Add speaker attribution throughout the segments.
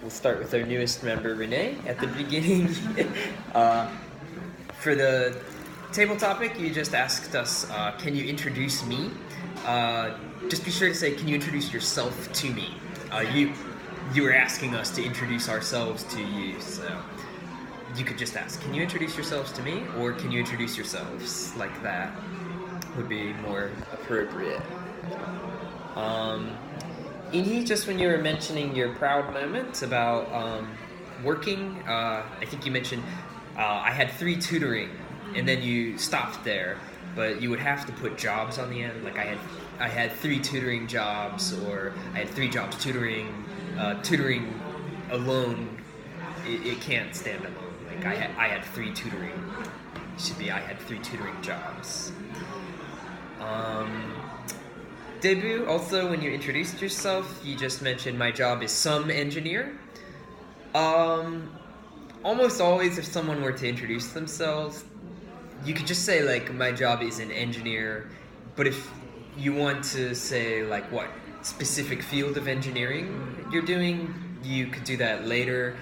Speaker 1: we'll start with our newest member, Renee, at the beginning. For the table topic, you just asked us, can you introduce me? Just be sure to say, can you introduce yourself to me? You were asking us to introduce ourselves to you, so you could just ask, can you introduce yourselves to me? Or can you introduce yourselves? Like that would be more appropriate. Inhi, just when you were mentioning your proud moment about working, I think you mentioned I had 3 tutoring, and then you stopped there, but you would have to put jobs on the end. Like I had 3 tutoring jobs, or I had 3 jobs tutoring. Tutoring alone, it can't stand alone. Like I had 3 tutoring. It should be I had 3 tutoring jobs. Debut, also when you introduced yourself, you just mentioned my job is some engineer. Almost always if someone were to introduce themselves, you could just say like my job is an engineer, but if you want to say like what specific field of engineering you're doing, you could do that later.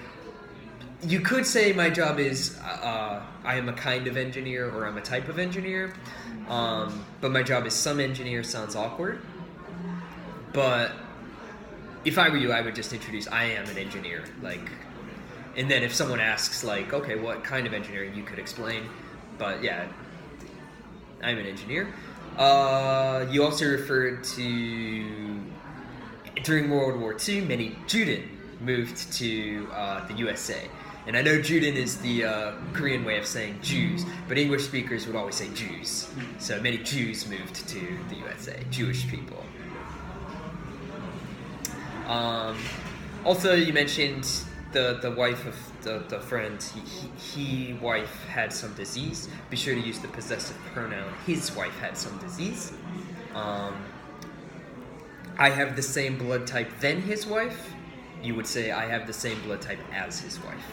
Speaker 1: You could say my job is I am a kind of engineer or I'm a type of engineer, but my job is some engineer sounds awkward. But if I were you, I would just introduce I am an engineer, like, and then if someone asks like, okay, what kind of engineering, you could explain. But yeah, I'm an engineer. You also referred to during World War II, many Juden moved to the USA. And I know Juden is the Korean way of saying Jews, but English speakers would always say Jews. So many Jews moved to the USA, Jewish people. Also, you mentioned the wife of the friend, wife had some disease. Be sure to use the possessive pronoun, his wife had some disease. I have the same blood type than his wife. You would say I have the same blood type as his wife.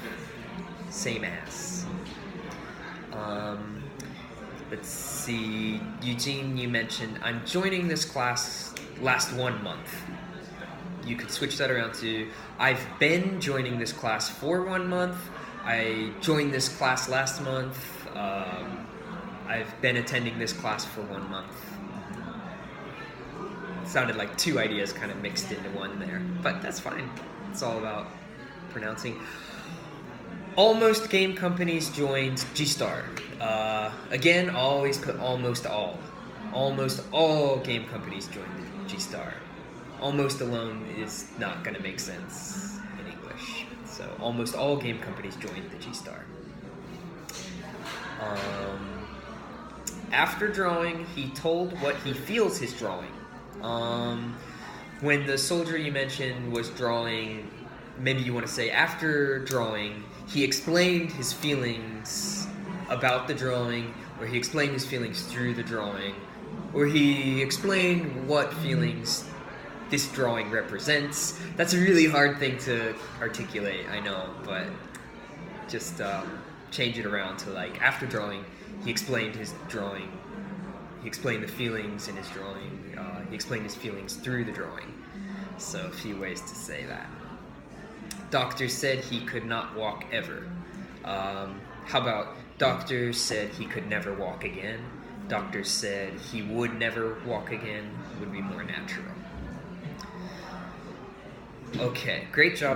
Speaker 1: Same as. Let's see. Eugene, you mentioned I'm joining this class last 1 month. You could switch that around to I've been joining this class for 1 month. I joined this class last month. I've been attending this class for 1 month. It sounded like 2 ideas kind of mixed into one there, but that's fine. It's all about pronouncing. Almost game companies joined G-Star. Again, always put almost all. Almost all game companies joined the G-Star. Almost alone is not going to make sense in English. So almost all game companies joined the G-Star. After drawing, he told what he feels his drawing. When the soldier you mentioned was drawing, maybe you want to say after drawing, he explained his feelings about the drawing, or he explained his feelings through the drawing, or he explained what feelings this drawing represents. That's a really hard thing to articulate, I know, but just change it around to like after drawing, he explained his drawing. He explained the feelings in his drawing. He explained his feelings through the drawing. So a few ways to say that. Doctor said he could not walk ever. How about doctor said he could never walk again? Doctor said he would never walk again, would be more natural. Okay, great job.